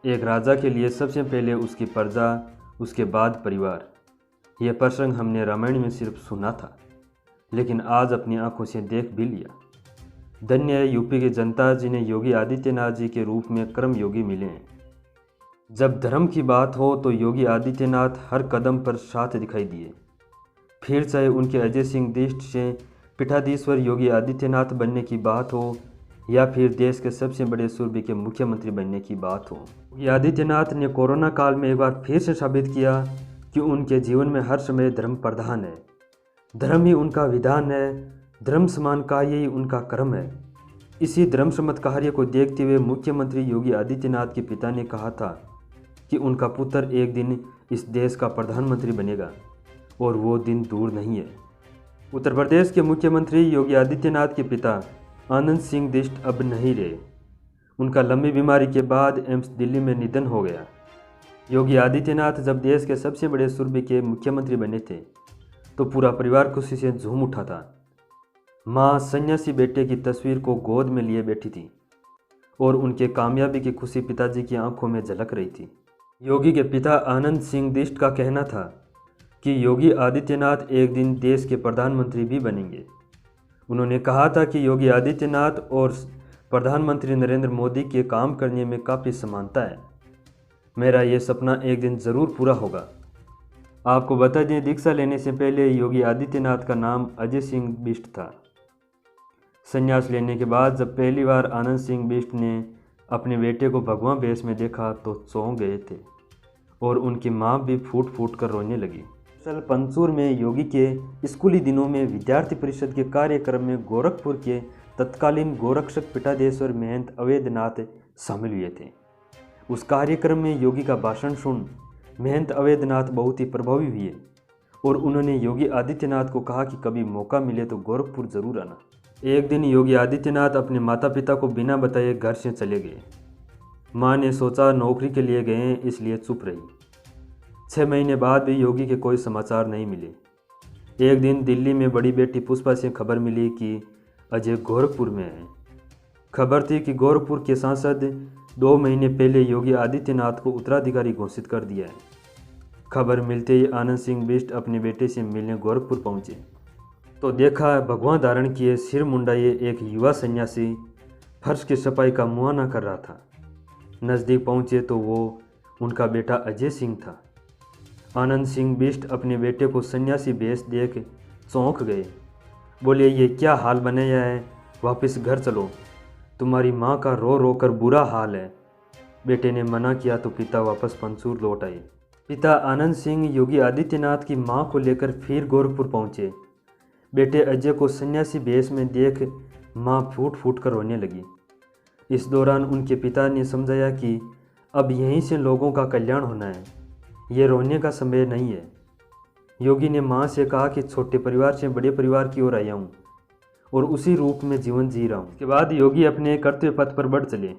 एक राजा के लिए सबसे पहले उसकी प्रजा, उसके बाद परिवार। यह प्रसंग हमने रामायण में सिर्फ सुना था, लेकिन आज अपनी आंखों से देख भी लिया। धन्य है यूपी की जनता जिन्हें योगी आदित्यनाथ जी के रूप में कर्म योगी मिले हैं। जब धर्म की बात हो तो योगी आदित्यनाथ हर कदम पर साथ दिखाई दिए। फिर चाहे उनके अजय सिंह दृष्ट से पीठाधीश्वर योगी आदित्यनाथ बनने की बात हो या फिर देश के सबसे बड़े सूबे के मुख्यमंत्री बनने की बात हो, योगी आदित्यनाथ ने कोरोना काल में एक बार फिर से साबित किया कि उनके जीवन में हर समय धर्म प्रधान है। धर्म ही उनका विधान है, धर्म समान कार्य ही उनका कर्म है। इसी धर्म सम्मत कार्य को देखते हुए मुख्यमंत्री योगी आदित्यनाथ के पिता ने कहा था कि उनका पुत्र एक दिन इस देश का प्रधानमंत्री बनेगा और वो दिन दूर नहीं है। उत्तर प्रदेश के मुख्यमंत्री योगी आदित्यनाथ के पिता आनंद सिंह बिष्ट अब नहीं रहे। उनका लंबी बीमारी के बाद एम्स दिल्ली में निधन हो गया। योगी आदित्यनाथ जब देश के सबसे बड़े सूबे के मुख्यमंत्री बने थे तो पूरा परिवार खुशी से झूम उठा था। माँ सन्यासी बेटे की तस्वीर को गोद में लिए बैठी थी और उनके कामयाबी की खुशी पिताजी की आंखों में झलक रही थी। योगी के पिता आनंद सिंह बिष्ट का कहना था कि योगी आदित्यनाथ एक दिन देश के प्रधानमंत्री भी बनेंगे। उन्होंने कहा था कि योगी आदित्यनाथ और प्रधानमंत्री नरेंद्र मोदी के काम करने में काफ़ी समानता है। मेरा ये सपना एक दिन ज़रूर पूरा होगा। आपको बता दें, दीक्षा लेने से पहले योगी आदित्यनाथ का नाम अजय सिंह बिष्ट था। संन्यास लेने के बाद जब पहली बार आनंद सिंह बिष्ट ने अपने बेटे को भगवा वेश में देखा तो चौंक गए थे और उनकी माँ भी फूट फूट कर रोने लगी। दरअसल पंचूर में योगी के स्कूली दिनों में विद्यार्थी परिषद के कार्यक्रम में गोरखपुर के तत्कालीन गोरक्षक पीठाधीश्वर महंत अवैधनाथ शामिल हुए थे। उस कार्यक्रम में योगी का भाषण सुन महंत अवैधनाथ बहुत ही प्रभावी हुए और उन्होंने योगी आदित्यनाथ को कहा कि कभी मौका मिले तो गोरखपुर जरूर आना। एक दिन योगी आदित्यनाथ अपने माता पिता को बिना बताए घर से चले गए। माँ ने सोचा नौकरी के लिए गए हैं, इसलिए चुप रही। 6 महीने बाद भी योगी के कोई समाचार नहीं मिले। एक दिन दिल्ली में बड़ी बेटी पुष्पा से खबर मिली कि अजय गोरखपुर में है। खबर थी कि गोरखपुर के सांसद 2 महीने पहले योगी आदित्यनाथ को उत्तराधिकारी घोषित कर दिया है। खबर मिलते ही आनंद सिंह बिष्ट अपने बेटे से मिलने गोरखपुर पहुंचे तो देखा भगवा धारण किए, सिर मुंडाए एक युवा सन्यासी फर्श की सफाई का मुआयना कर रहा था। नज़दीक पहुंचे तो वो उनका बेटा अजय सिंह था। आनंद सिंह बिष्ट अपने बेटे को सन्यासी भेष देख चौंक गए। बोले, ये क्या हाल बनाया है, वापस घर चलो, तुम्हारी माँ का रो रो कर बुरा हाल है। बेटे ने मना किया तो पिता वापस पंचूर लौट आए। पिता आनंद सिंह योगी आदित्यनाथ की माँ को लेकर फिर गोरखपुर पहुँचे। बेटे अजय को सन्यासी भेष में देख माँ फूट फूट कर रोने लगी। इस दौरान उनके पिता ने समझाया कि अब यहीं से लोगों का कल्याण होना है, ये रोने का समय नहीं है। योगी ने माँ से कहा कि छोटे परिवार से बड़े परिवार की ओर आया हूँ और उसी रूप में जीवन जी रहा हूँ। इसके बाद योगी अपने कर्तव्य पथ पर बढ़ चले।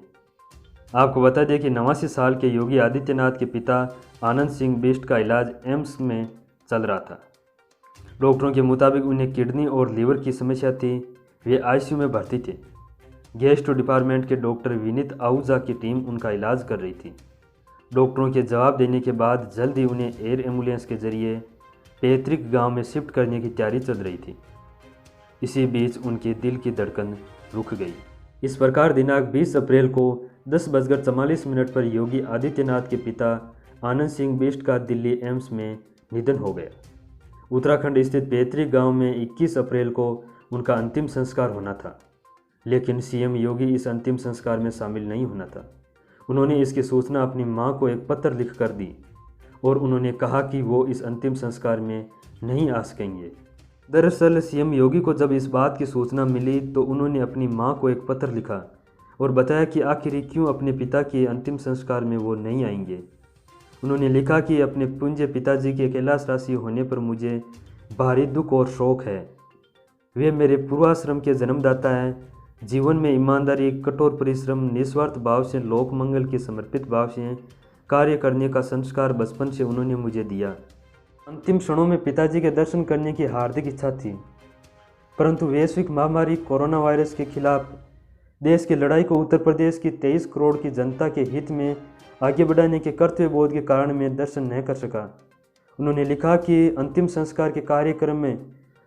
आपको बता दें कि 89 साल के योगी आदित्यनाथ के पिता आनंद सिंह बिष्ट का इलाज एम्स में चल रहा था। डॉक्टरों के मुताबिक उन्हें किडनी और लीवर की समस्या थी। वे आईसीयू में भर्ती थे। गैस्ट्रो डिपार्टमेंट के डॉक्टर विनीत आहूजा की टीम उनका इलाज कर रही थी। डॉक्टरों के जवाब देने के बाद जल्द ही उन्हें एयर एम्बुलेंस के जरिए पैतृक गांव में शिफ्ट करने की तैयारी चल रही थी। इसी बीच उनके दिल की धड़कन रुक गई। इस प्रकार दिनांक 20 अप्रैल को 10:44 पर योगी आदित्यनाथ के पिता आनंद सिंह बिष्ट का दिल्ली एम्स में निधन हो गया। उत्तराखंड स्थित पैतृक गांव में 21 अप्रैल को उनका अंतिम संस्कार होना था, लेकिन सीएम योगी इस अंतिम संस्कार में शामिल नहीं होना था। उन्होंने इसकी सूचना अपनी मां को एक पत्र लिख कर दी और उन्होंने कहा कि वो इस अंतिम संस्कार में नहीं आ सकेंगे। दरअसल सीएम योगी को जब इस बात की सूचना मिली तो उन्होंने अपनी मां को एक पत्र लिखा और बताया कि आखिर क्यों अपने पिता के अंतिम संस्कार में वो नहीं आएंगे। उन्होंने लिखा कि अपने पूज्य पिताजी के कैलाशवासी होने पर मुझे भारी दुख और शोक है। वे मेरे पूर्वाश्रम के जन्मदाता हैं। जीवन में ईमानदारी, कठोर परिश्रम, निस्वार्थ भाव से लोक मंगल के समर्पित भाव से कार्य करने का संस्कार बचपन से उन्होंने मुझे दिया। अंतिम क्षणों में पिताजी के दर्शन करने की हार्दिक इच्छा थी, परंतु वैश्विक महामारी कोरोना वायरस के खिलाफ देश की लड़ाई को उत्तर प्रदेश की 23 करोड़ की जनता के हित में आगे बढ़ाने के कर्तव्य बोध के कारण मैं दर्शन नहीं कर सका। उन्होंने लिखा कि अंतिम संस्कार के कार्यक्रम में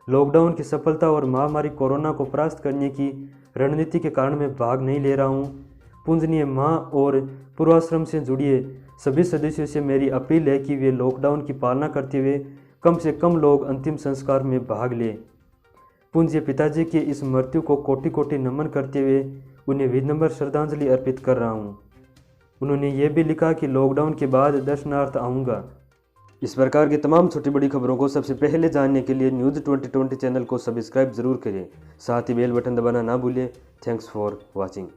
लॉकडाउन की सफलता और महामारी कोरोना को परास्त करने की रणनीति के कारण मैं भाग नहीं ले रहा हूँ। पूजनीय माँ और पूर्वाश्रम से जुड़िए सभी सदस्यों से मेरी अपील है कि वे लॉकडाउन की पालना करते हुए कम से कम लोग अंतिम संस्कार में भाग लें। पूज्य पिताजी की इस मृत्यु को कोटि कोटि नमन करते हुए उन्हें विनम्र श्रद्धांजलि अर्पित कर रहा हूँ। उन्होंने ये भी लिखा कि लॉकडाउन के बाद दर्शनार्थ आऊँगा। इस प्रकार की तमाम छोटी बड़ी खबरों को सबसे पहले जानने के लिए न्यूज़ 2020 चैनल को सब्सक्राइब जरूर करें। साथ ही बेल बटन दबाना ना भूलें। Thanks for watching.